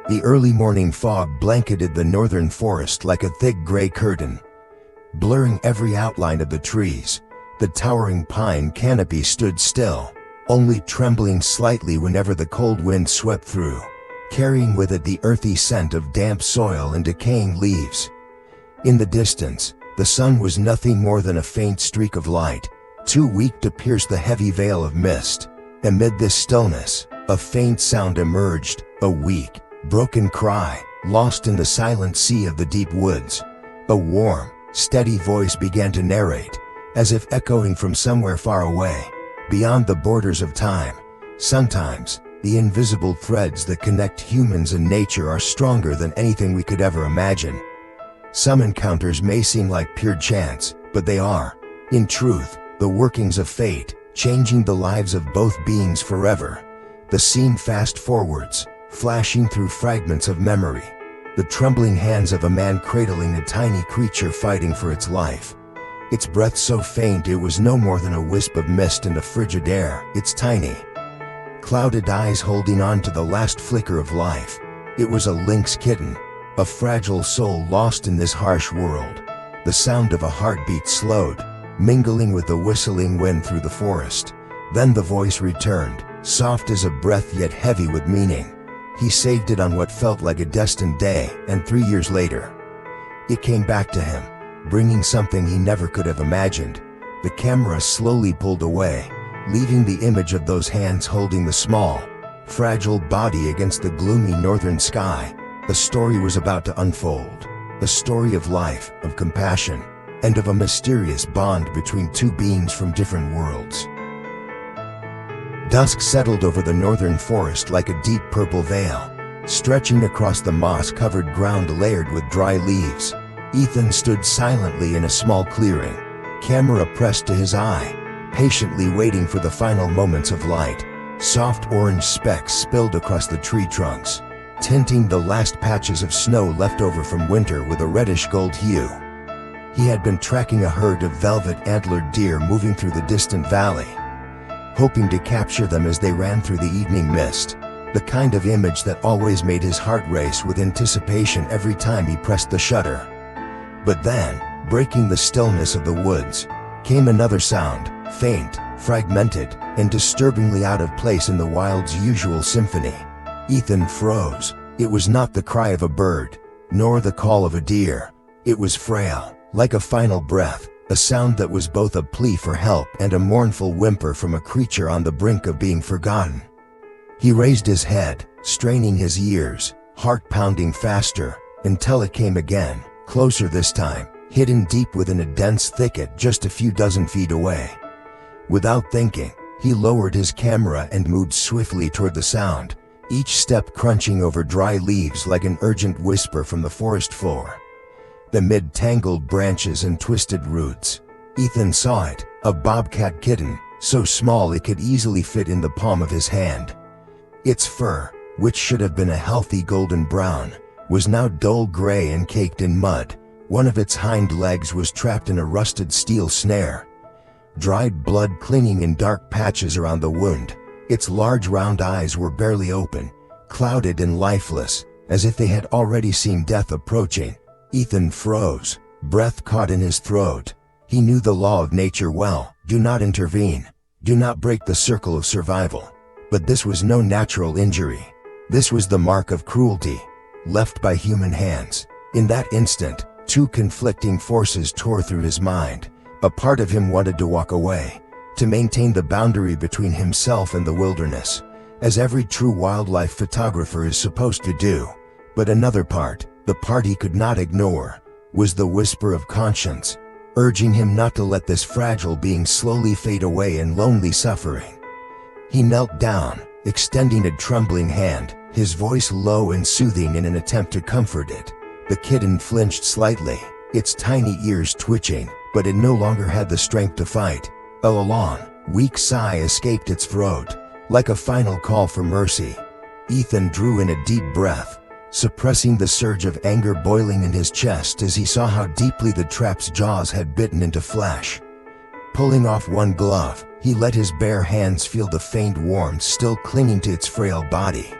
The early morning fog blanketed the northern forest like a thick gray curtain, blurring every outline of the trees. The towering pine canopy stood still, only trembling slightly whenever the cold wind swept through, carrying with it the earthy scent of damp soil and decaying leaves. In the distance, the sun was nothing more than a faint streak of light, too weak to pierce the heavy veil of mist. Amid this stillness, a faint sound emerged, a weak, broken cry, lost in the silent sea of the deep woods. A warm, steady voice began to narrate, as if echoing from somewhere far away, beyond the borders of time. Sometimes, the invisible threads that connect humans and nature are stronger than anything we could ever imagine. Some encounters may seem like pure chance, but they are, in truth, the workings of fate, changing the lives of both beings forever. The scene fast forwards, flashing through fragments of memory. The trembling hands of a man cradling a tiny creature fighting for its life. Its breath so faint it was no more than a wisp of mist in the frigid air. Its tiny, clouded eyes holding on to the last flicker of life. It was a lynx kitten, a fragile soul lost in this harsh world. The sound of a heartbeat slowed, mingling with the whistling wind through the forest. Then the voice returned, soft as a breath yet heavy with meaning. He saved it on what felt like a destined day, and 3 years later, it came back to him, bringing something he never could have imagined. The camera slowly pulled away, leaving the image of those hands holding the small, fragile body against the gloomy northern sky. The story was about to unfold, a story of life, of compassion, and of a mysterious bond between two beings from different worlds. Dusk settled over the northern forest like a deep purple veil, stretching across the moss-covered ground layered with dry leaves. Ethan stood silently in a small clearing, camera pressed to his eye, patiently waiting for the final moments of light. Soft orange specks spilled across the tree trunks, tinting the last patches of snow left over from winter with a reddish-gold hue. He had been tracking a herd of velvet-antlered deer moving through the distant valley, hoping to capture them as they ran through the evening mist, the kind of image that always made his heart race with anticipation every time he pressed the shutter. But then, breaking the stillness of the woods, came another sound, faint, fragmented, and disturbingly out of place in the wild's usual symphony. Ethan froze. It was not the cry of a bird, nor the call of a deer. It was frail, like a final breath, a sound that was both a plea for help and a mournful whimper from a creature on the brink of being forgotten. He raised his head, straining his ears, heart pounding faster, until it came again, closer this time, hidden deep within a dense thicket just a few dozen feet away. Without thinking, he lowered his camera and moved swiftly toward the sound, each step crunching over dry leaves like an urgent whisper from the forest floor. Amid tangled branches and twisted roots, Ethan saw it, a bobcat kitten, so small it could easily fit in the palm of his hand. Its fur, which should have been a healthy golden brown, was now dull gray and caked in mud. One of its hind legs was trapped in a rusted steel snare, dried blood clinging in dark patches around the wound. Its large round eyes were barely open, clouded and lifeless, as if they had already seen death approaching. Ethan froze, breath caught in his throat. He knew the law of nature well: do not intervene, do not break the circle of survival. But this was no natural injury. This was the mark of cruelty, left by human hands. In that instant, two conflicting forces tore through his mind. A part of him wanted to walk away, to maintain the boundary between himself and the wilderness, as every true wildlife photographer is supposed to do. But another part, the part he could not ignore, was the whisper of conscience, urging him not to let this fragile being slowly fade away in lonely suffering. He knelt down, extending a trembling hand, his voice low and soothing in an attempt to comfort it. The kitten flinched slightly, its tiny ears twitching, but it no longer had the strength to fight. A long, weak sigh escaped its throat, like a final call for mercy. Ethan drew in a deep breath, suppressing the surge of anger boiling in his chest as he saw how deeply the trap's jaws had bitten into flesh. Pulling off one glove, he let his bare hands feel the faint warmth still clinging to its frail body.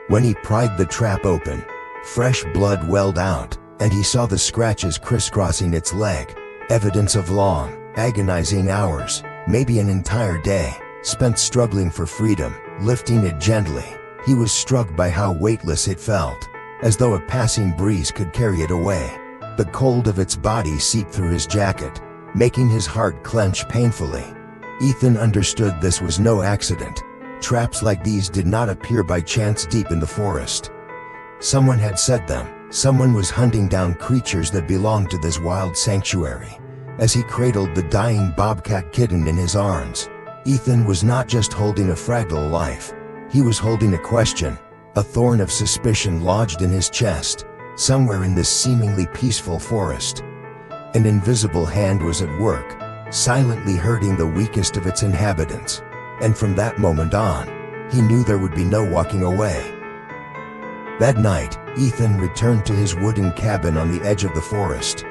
When he pried the trap open, fresh blood welled out, and he saw the scratches crisscrossing its leg, evidence of long, agonizing hours, maybe an entire day, spent struggling for freedom. Lifting it gently, he was struck by how weightless it felt, as though a passing breeze could carry it away. The cold of its body seeped through his jacket, making his heart clench painfully. Ethan understood this was no accident. Traps like these did not appear by chance deep in the forest. Someone had set them. Someone was hunting down creatures that belonged to this wild sanctuary. As he cradled the dying bobcat kitten in his arms, Ethan was not just holding a fragile life. He was holding a question, a thorn of suspicion lodged in his chest, somewhere in this seemingly peaceful forest. An invisible hand was at work, silently hurting the weakest of its inhabitants, and from that moment on, he knew there would be no walking away. That night, Ethan returned to his wooden cabin on the edge of the forest,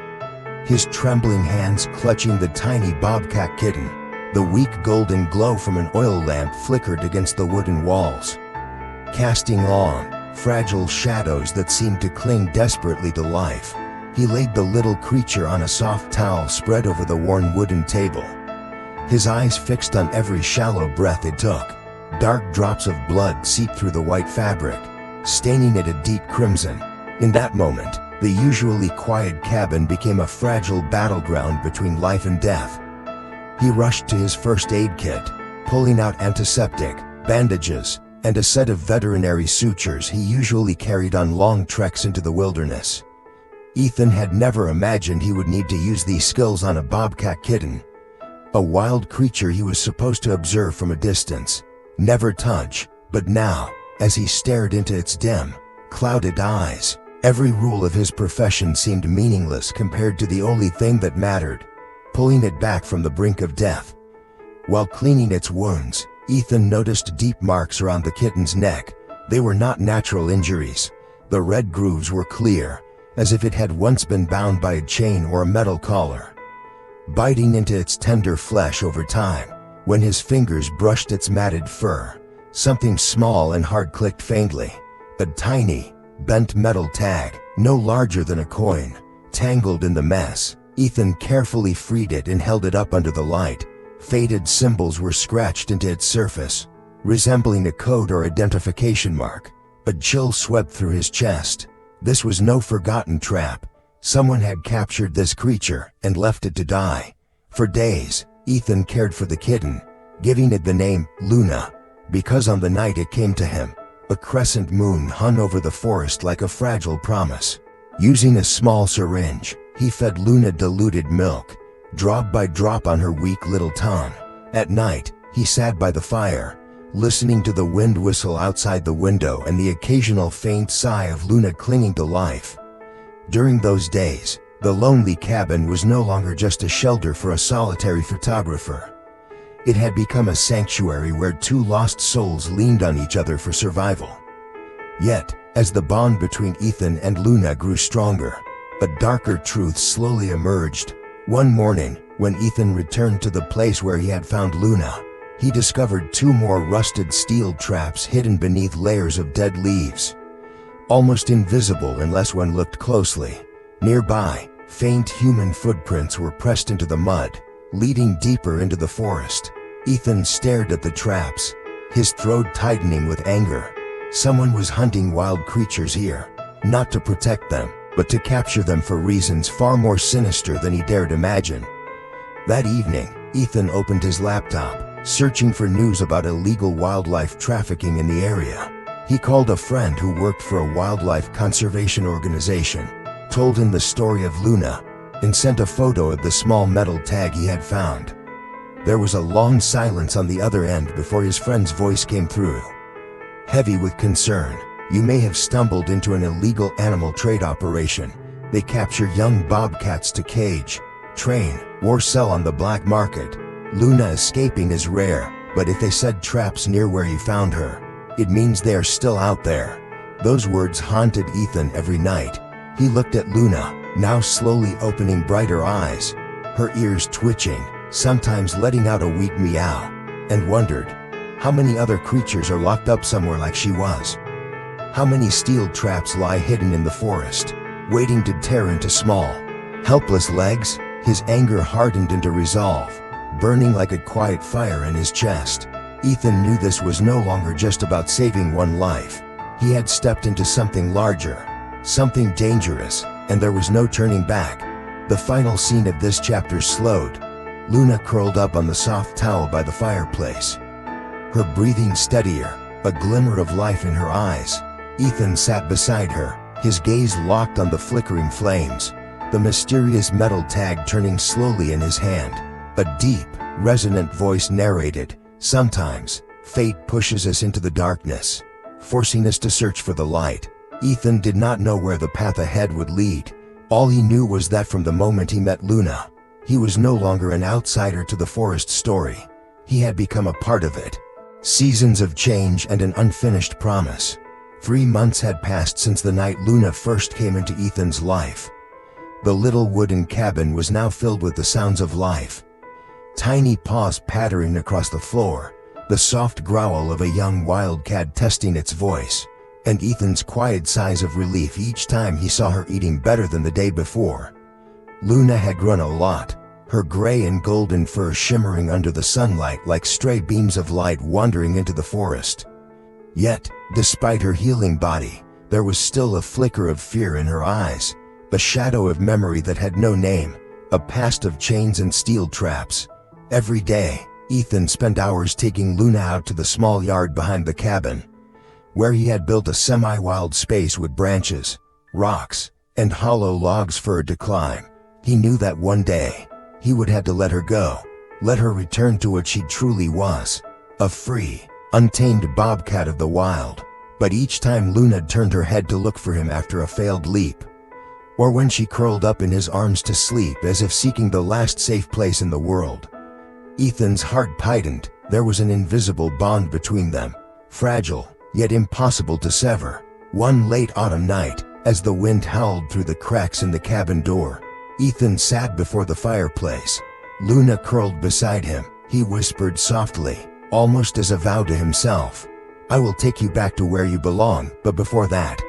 his trembling hands clutching the tiny bobcat kitten. The weak golden glow from an oil lamp flickered against the wooden walls, casting long, fragile shadows that seemed to cling desperately to life. He laid the little creature on a soft towel spread over the worn wooden table, his eyes fixed on every shallow breath it took. Dark drops of blood seeped through the white fabric, staining it a deep crimson. In that moment, the usually quiet cabin became a fragile battleground between life and death. He rushed to his first aid kit, pulling out antiseptic, bandages, and a set of veterinary sutures he usually carried on long treks into the wilderness. Ethan had never imagined he would need to use these skills on a bobcat kitten, a wild creature he was supposed to observe from a distance, never touch. But now, as he stared into its dim, clouded eyes, every rule of his profession seemed meaningless compared to the only thing that mattered: pulling it back from the brink of death. While cleaning its wounds, Ethan noticed deep marks around the kitten's neck. They were not natural injuries. The red grooves were clear, as if it had once been bound by a chain or a metal collar, biting into its tender flesh over time. When his fingers brushed its matted fur, something small and hard clicked faintly. A tiny, bent metal tag, no larger than a coin, tangled in the mess. Ethan carefully freed it and held it up under the light. Faded symbols were scratched into its surface, resembling a code or identification mark. A chill swept through his chest. This was no forgotten trap. Someone had captured this creature and left it to die. For days, Ethan cared for the kitten, giving it the name Luna, because on the night it came to him, a crescent moon hung over the forest like a fragile promise. Using a small syringe, he fed Luna diluted milk, drop by drop on her weak little tongue. At night, he sat by the fire, listening to the wind whistle outside the window and the occasional faint sigh of Luna clinging to life. During those days, the lonely cabin was no longer just a shelter for a solitary photographer. It had become a sanctuary where two lost souls leaned on each other for survival. Yet, as the bond between Ethan and Luna grew stronger, a darker truth slowly emerged. One morning, when Ethan returned to the place where he had found Luna, he discovered two more rusted steel traps hidden beneath layers of dead leaves, almost invisible unless one looked closely. Nearby, faint human footprints were pressed into the mud, leading deeper into the forest. Ethan stared at the traps, his throat tightening with anger. Someone was hunting wild creatures here, not to protect them, but to capture them for reasons far more sinister than he dared imagine. That evening, Ethan opened his laptop, searching for news about illegal wildlife trafficking in the area. He called a friend who worked for a wildlife conservation organization, told him the story of Luna, and sent a photo of the small metal tag he had found. There was a long silence on the other end before his friend's voice came through, heavy with concern. "You may have stumbled into an illegal animal trade operation. They capture young bobcats to cage, train, or sell on the black market. Luna escaping is rare, but if they said traps near where you found her, it means they are still out there." Those words haunted Ethan every night. He looked at Luna, now slowly opening brighter eyes, her ears twitching, sometimes letting out a weak meow, and wondered, how many other creatures are locked up somewhere like she was? How many steel traps lie hidden in the forest, waiting to tear into small, helpless legs? His anger hardened into resolve, burning like a quiet fire in his chest. Ethan knew this was no longer just about saving one life. He had stepped into something larger, something dangerous, and there was no turning back. The final scene of this chapter slowed. Luna curled up on the soft towel by the fireplace, her breathing steadier, a glimmer of life in her eyes. Ethan sat beside her, his gaze locked on the flickering flames, the mysterious metal tag turning slowly in his hand. A deep, resonant voice narrated, "Sometimes, fate pushes us into the darkness, forcing us to search for the light." Ethan did not know where the path ahead would lead. All he knew was that from the moment he met Luna, he was no longer an outsider to the forest story. He had become a part of it. Seasons of change and an unfinished promise. 3 months had passed since the night Luna first came into Ethan's life. The little wooden cabin was now filled with the sounds of life. Tiny paws pattering across the floor, the soft growl of a young wildcat testing its voice, and Ethan's quiet sighs of relief each time he saw her eating better than the day before. Luna had grown a lot, her gray and golden fur shimmering under the sunlight like stray beams of light wandering into the forest. Yet, despite her healing body, there was still a flicker of fear in her eyes, a shadow of memory that had no name, a past of chains and steel traps. Every day, Ethan spent hours taking Luna out to the small yard behind the cabin, where he had built a semi-wild space with branches, rocks, and hollow logs for her to climb. He knew that one day, he would have to let her go, let her return to what she truly was, a free, untamed bobcat of the wild. But each time Luna turned her head to look for him after a failed leap, or when she curled up in his arms to sleep as if seeking the last safe place in the world, Ethan's heart tightened. There was an invisible bond between them, fragile, yet impossible to sever. One late autumn night, as the wind howled through the cracks in the cabin door, Ethan sat before the fireplace. Luna curled beside him. He whispered softly, almost as a vow to himself, "I will take you back to where you belong, but before that,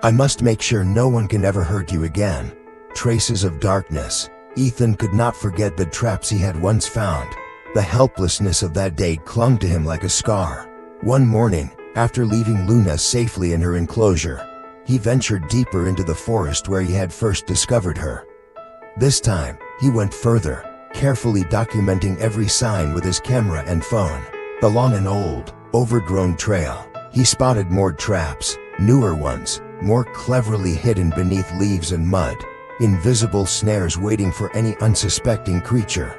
I must make sure no one can ever hurt you again." Traces of darkness. Ethan could not forget the traps he had once found. The helplessness of that day clung to him like a scar. One morning, after leaving Luna safely in her enclosure, he ventured deeper into the forest where he had first discovered her. This time, he went further, carefully documenting every sign with his camera and phone. Along an old, overgrown trail, he spotted more traps, newer ones, more cleverly hidden beneath leaves and mud, invisible snares waiting for any unsuspecting creature.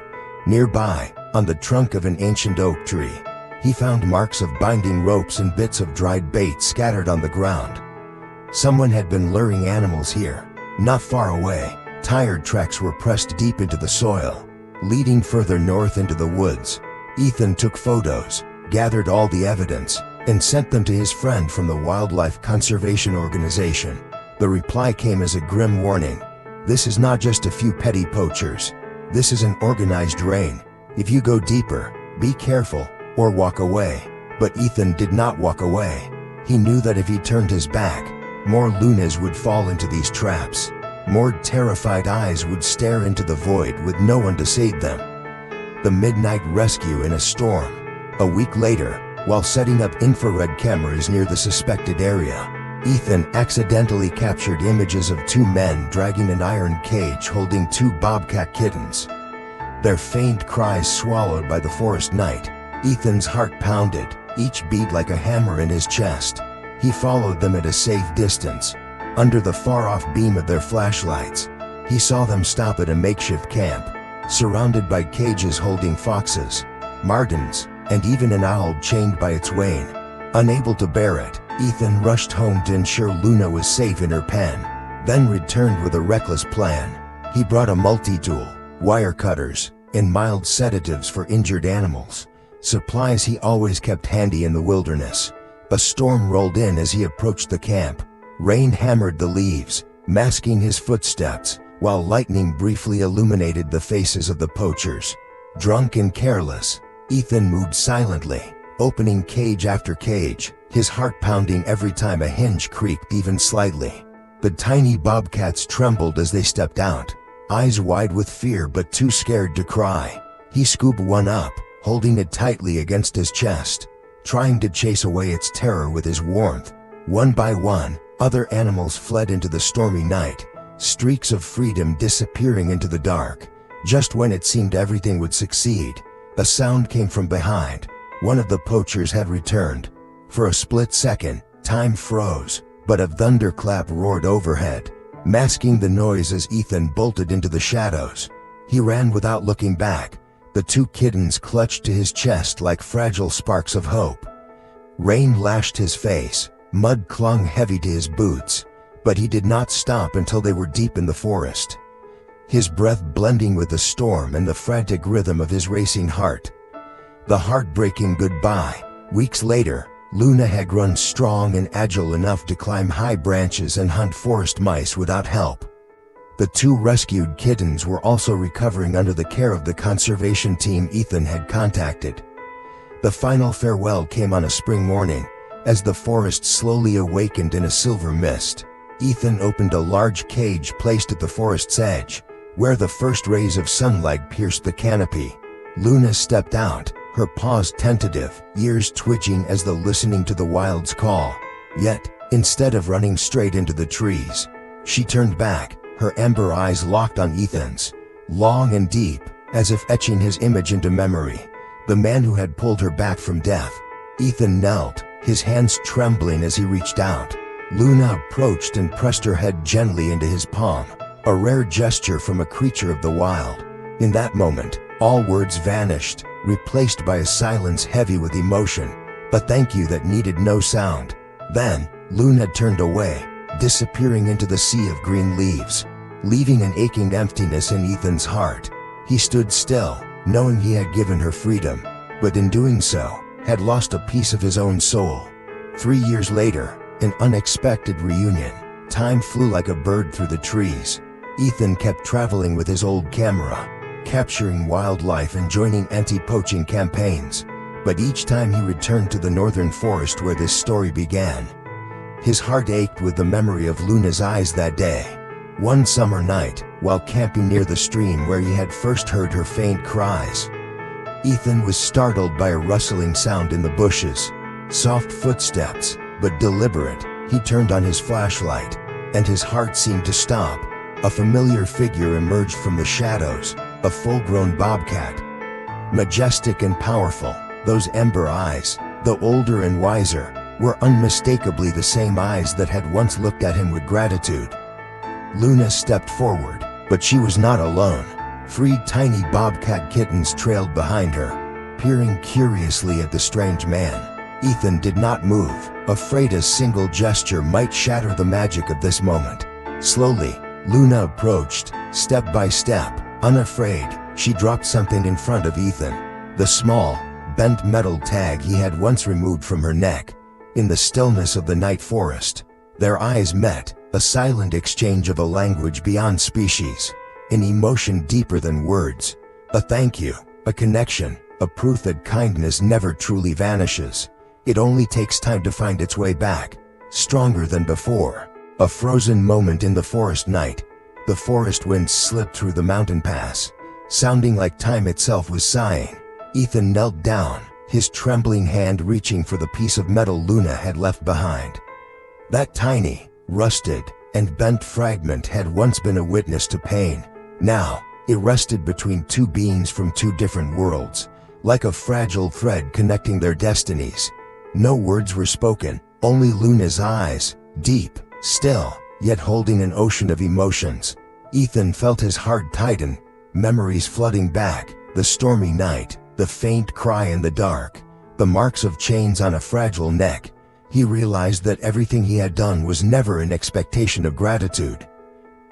Nearby, on the trunk of an ancient oak tree, he found marks of binding ropes and bits of dried bait scattered on the ground. Someone had been luring animals here. Not far away, tire tracks were pressed deep into the soil, leading further north into the woods. Ethan took photos, gathered all the evidence, and sent them to his friend from the Wildlife Conservation Organization. The reply came as a grim warning. "This is not just a few petty poachers. This is an organized reign. If you go deeper, be careful, or walk away." But Ethan did not walk away. He knew that if he turned his back, more Lunas would fall into these traps. More terrified eyes would stare into the void with no one to save them. The midnight rescue in a storm. A week later, while setting up infrared cameras near the suspected area, Ethan accidentally captured images of 2 men dragging an iron cage holding 2 bobcat kittens. Their faint cries swallowed by the forest night. Ethan's heart pounded, each beat like a hammer in his chest. He followed them at a safe distance. Under the far-off beam of their flashlights, he saw them stop at a makeshift camp, surrounded by cages holding foxes, martens, and even an owl chained by its wain. Unable to bear it, Ethan rushed home to ensure Luna was safe in her pen, then returned with a reckless plan. He brought a multi-tool, wire cutters, and mild sedatives for injured animals, supplies he always kept handy in the wilderness. A storm rolled in as he approached the camp. Rain hammered the leaves, masking his footsteps, while lightning briefly illuminated the faces of the poachers. Drunk and careless, Ethan moved silently, opening cage after cage, his heart pounding every time a hinge creaked even slightly. The tiny bobcats trembled as they stepped out, eyes wide with fear but too scared to cry. He scooped one up, holding it tightly against his chest, trying to chase away its terror with his warmth. One by one, other animals fled into the stormy night, streaks of freedom disappearing into the dark. Just when it seemed everything would succeed, a sound came from behind. One of the poachers had returned. For a split second, time froze, but a thunderclap roared overhead, masking the noise as Ethan bolted into the shadows. He ran without looking back, the two kittens clutched to his chest like fragile sparks of hope. Rain lashed his face, mud clung heavy to his boots, but he did not stop until they were deep in the forest, his breath blending with the storm and the frantic rhythm of his racing heart. The heartbreaking goodbye. Weeks later, Luna had grown strong and agile enough to climb high branches and hunt forest mice without help. The two rescued kittens were also recovering under the care of the conservation team Ethan had contacted. The final farewell came on a spring morning, as the forest slowly awakened in a silver mist. Ethan opened a large cage placed at the forest's edge, where the first rays of sunlight pierced the canopy. Luna stepped out, her paws tentative, ears twitching as though listening to the wild's call. Yet, instead of running straight into the trees, she turned back, her amber eyes locked on Ethan's, long and deep, as if etching his image into memory, the man who had pulled her back from death. Ethan knelt, his hands trembling as he reached out. Luna approached and pressed her head gently into his palm, a rare gesture from a creature of the wild. In that moment, all words vanished, replaced by a silence heavy with emotion, a thank you that needed no sound. Then, Luna turned away, disappearing into the sea of green leaves, leaving an aching emptiness in Ethan's heart. He stood still, knowing he had given her freedom, but in doing so, had lost a piece of his own soul. 3 years later, an unexpected reunion. Time flew like a bird through the trees. Ethan kept traveling with his old camera, capturing wildlife and joining anti-poaching campaigns. But each time he returned to the northern forest where this story began, his heart ached with the memory of Luna's eyes that day. One summer night, while camping near the stream where he had first heard her faint cries, Ethan was startled by a rustling sound in the bushes. Soft footsteps, but deliberate. He turned on his flashlight, and his heart seemed to stop. A familiar figure emerged from the shadows, a full-grown bobcat. Majestic and powerful, those ember eyes, though older and wiser, were unmistakably the same eyes that had once looked at him with gratitude. Luna stepped forward, but she was not alone. 3 tiny bobcat kittens trailed behind her, peering curiously at the strange man. Ethan did not move, afraid a single gesture might shatter the magic of this moment. Slowly, Luna approached, step by step, unafraid. She dropped something in front of Ethan, the small, bent metal tag he had once removed from her neck. In the stillness of the night forest, their eyes met, a silent exchange of a language beyond species, an emotion deeper than words, a thank you, a connection, a proof that kindness never truly vanishes. It only takes time to find its way back, stronger than before. A frozen moment in the forest night. The forest wind slipped through the mountain pass, sounding like time itself was sighing. Ethan knelt down, his trembling hand reaching for the piece of metal Luna had left behind. That tiny, rusted, and bent fragment had once been a witness to pain. Now, it rested between 2 beings from 2 different worlds, like a fragile thread connecting their destinies. No words were spoken, only Luna's eyes, deep, still, yet holding an ocean of emotions. Ethan felt his heart tighten, memories flooding back, the stormy night, the faint cry in the dark, the marks of chains on a fragile neck. He realized that everything he had done was never in expectation of gratitude.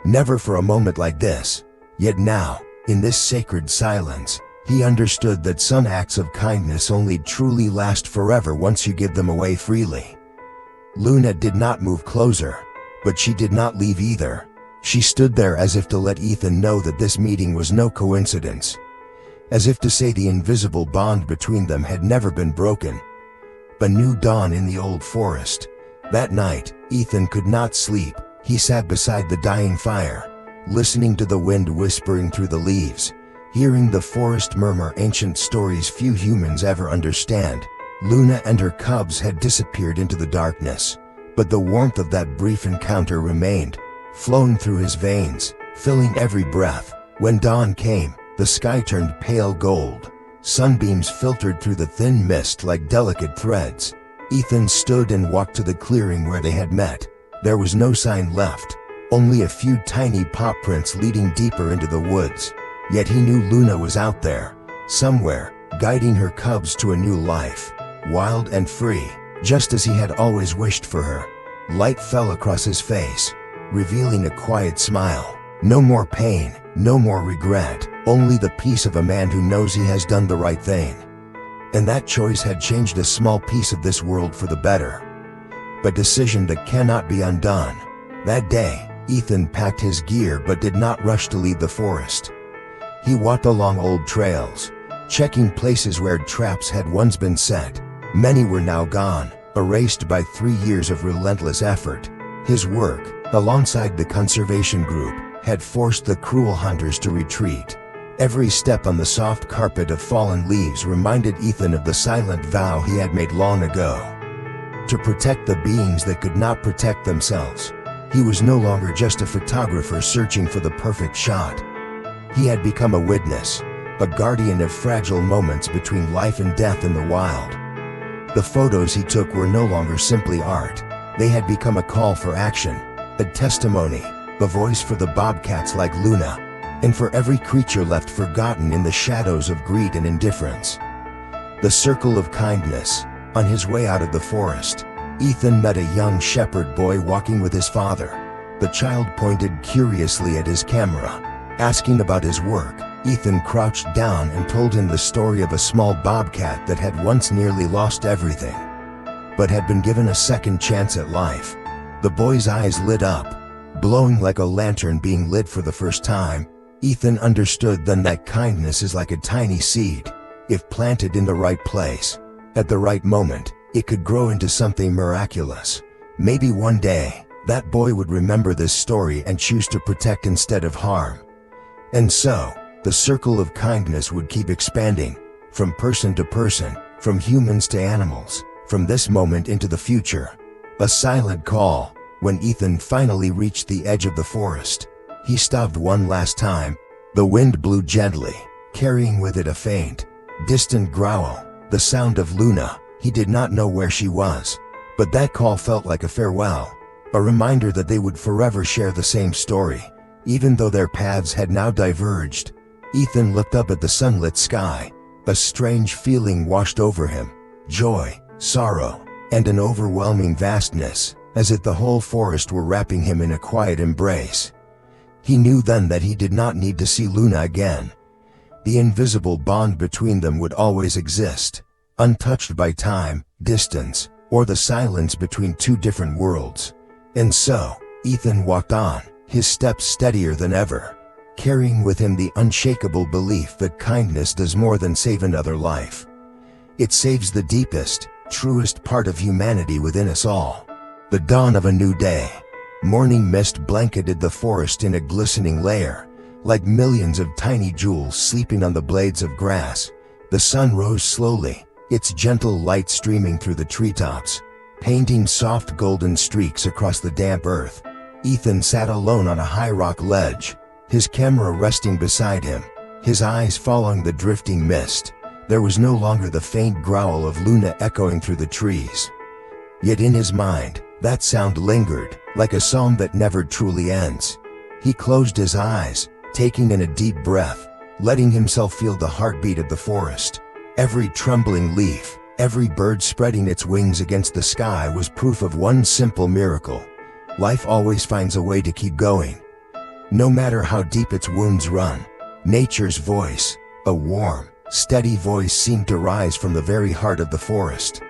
Never for a moment like this. Yet now, in this sacred silence, he understood that some acts of kindness only truly last forever once you give them away freely. Luna did not move closer, but she did not leave either. She stood there as if to let Ethan know that this meeting was no coincidence, as if to say the invisible bond between them had never been broken. A new dawn in the old forest. That night, Ethan could not sleep. He sat beside the dying fire, listening to the wind whispering through the leaves, hearing the forest murmur ancient stories few humans ever understand. Luna and her cubs had disappeared into the darkness, but the warmth of that brief encounter remained, flowing through his veins, filling every breath. When dawn came, the sky turned pale gold. Sunbeams filtered through the thin mist like delicate threads. Ethan stood and walked to the clearing where they had met. There was no sign left, only a few tiny paw prints leading deeper into the woods. Yet he knew Luna was out there, somewhere, guiding her cubs to a new life, wild and free, just as he had always wished for her. Light fell across his face, revealing a quiet smile. No more pain, no more regret, only the peace of a man who knows he has done the right thing. And that choice had changed a small piece of this world for the better. A decision that cannot be undone. That day, Ethan packed his gear but did not rush to leave the forest. He walked along old trails, checking places where traps had once been set. Many were now gone, erased by 3 years of relentless effort. His work, alongside the conservation group, had forced the cruel hunters to retreat. Every step on the soft carpet of fallen leaves reminded Ethan of the silent vow he had made long ago. To protect the beings that could not protect themselves. He was no longer just a photographer searching for the perfect shot. He had become a witness, a guardian of fragile moments between life and death in the wild. The photos he took were no longer simply art. They had become a call for action, a testimony, a voice for the bobcats like Luna, and for every creature left forgotten in the shadows of greed and indifference. The circle of kindness. On his way out of the forest, Ethan met a young shepherd boy walking with his father. The child pointed curiously at his camera, asking about his work. Ethan crouched down and told him the story of a small bobcat that had once nearly lost everything, but had been given a second chance at life. The boy's eyes lit up, glowing like a lantern being lit for the first time. Ethan understood then that kindness is like a tiny seed. If planted in the right place, at the right moment, it could grow into something miraculous. Maybe one day, that boy would remember this story and choose to protect instead of harm. And so, the circle of kindness would keep expanding, from person to person, from humans to animals, from this moment into the future. A silent call. When Ethan finally reached the edge of the forest, he stopped one last time. The wind blew gently, carrying with it a faint, distant growl, the sound of Luna. He did not know where she was, but that call felt like a farewell, a reminder that they would forever share the same story, even though their paths had now diverged. Ethan looked up at the sunlit sky. A strange feeling washed over him, joy, sorrow, and an overwhelming vastness, as if the whole forest were wrapping him in a quiet embrace. He knew then that he did not need to see Luna again. The invisible bond between them would always exist, untouched by time, distance, or the silence between two different worlds. And so, Ethan walked on, his steps steadier than ever, carrying with him the unshakable belief that kindness does more than save another life. It saves the deepest, truest part of humanity within us all. The dawn of a new day. Morning mist blanketed the forest in a glistening layer, like millions of tiny jewels sleeping on the blades of grass. The sun rose slowly, its gentle light streaming through the treetops, painting soft golden streaks across the damp earth. Ethan sat alone on a high rock ledge, his camera resting beside him, his eyes following the drifting mist. There was no longer the faint growl of Luna echoing through the trees. Yet in his mind, that sound lingered, like a song that never truly ends. He closed his eyes, taking in a deep breath, letting himself feel the heartbeat of the forest. Every trembling leaf, every bird spreading its wings against the sky was proof of one simple miracle. Life always finds a way to keep going. No matter how deep its wounds run. Nature's voice, a warm, steady voice, seemed to rise from the very heart of the forest.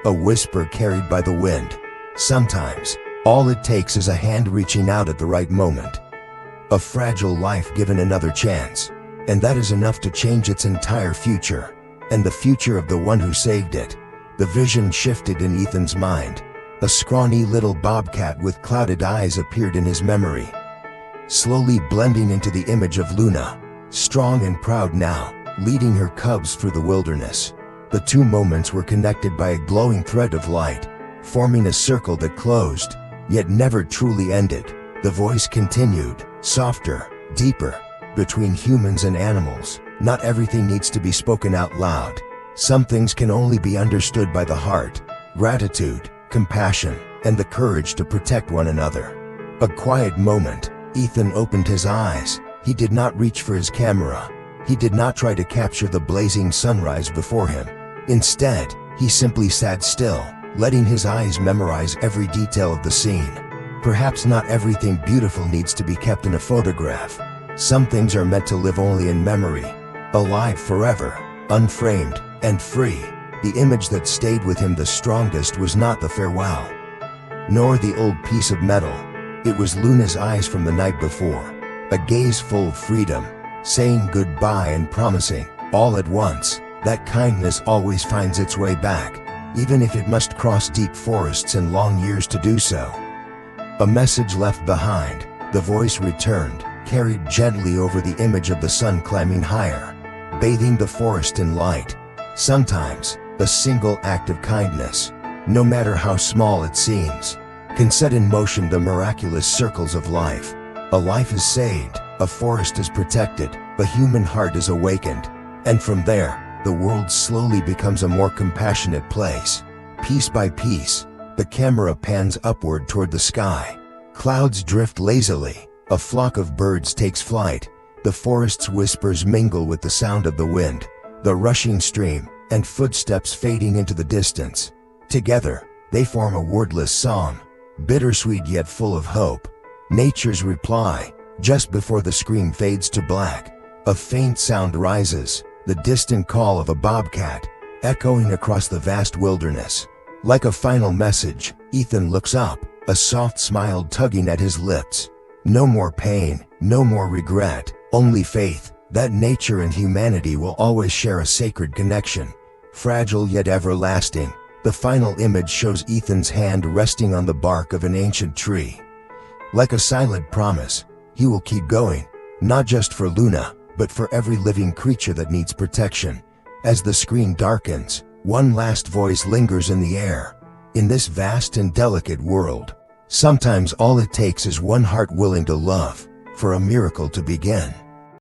A whisper carried by the wind. Sometimes, all it takes is a hand reaching out at the right moment. A fragile life given another chance, and that is enough to change its entire future, and the future of the one who saved it. The vision shifted in Ethan's mind. A scrawny little bobcat with clouded eyes appeared in his memory, slowly blending into the image of Luna, strong and proud now, leading her cubs through the wilderness. The two moments were connected by a glowing thread of light, forming a circle that closed, yet never truly ended. The voice continued, softer, deeper. Between humans and animals, not everything needs to be spoken out loud. Some things can only be understood by the heart. Gratitude, compassion, and the courage to protect one another. A quiet moment. Ethan opened his eyes. He did not reach for his camera. He did not try to capture the blazing sunrise before him. Instead, he simply sat still, letting his eyes memorize every detail of the scene. Perhaps not everything beautiful needs to be kept in a photograph. Some things are meant to live only in memory, alive forever, unframed, and free. The image that stayed with him the strongest was not the farewell, nor the old piece of metal. It was Luna's eyes from the night before, a gaze full of freedom, saying goodbye and promising, all at once, that kindness always finds its way back, even if it must cross deep forests and long years to do so. A message left behind. The voice returned, carried gently over the image of the sun climbing higher, bathing the forest in light. Sometimes, a single act of kindness, no matter how small it seems, can set in motion the miraculous circles of life. A life is saved, a forest is protected, a human heart is awakened, and from there, the world slowly becomes a more compassionate place. Piece by piece, the camera pans upward toward the sky. Clouds drift lazily, a flock of birds takes flight, the forest's whispers mingle with the sound of the wind, the rushing stream, and footsteps fading into the distance. Together, they form a wordless song, bittersweet yet full of hope. Nature's reply. Just before the screen fades to black, a faint sound rises, the distant call of a bobcat, echoing across the vast wilderness. Like a final message, Ethan looks up, a soft smile tugging at his lips. No more pain, no more regret, only faith that nature and humanity will always share a sacred connection, fragile yet everlasting. The final image shows Ethan's hand resting on the bark of an ancient tree. Like a silent promise, he will keep going, not just for Luna, but for every living creature that needs protection. As the screen darkens, one last voice lingers in the air. In this vast and delicate world, sometimes all it takes is one heart willing to love, for a miracle to begin.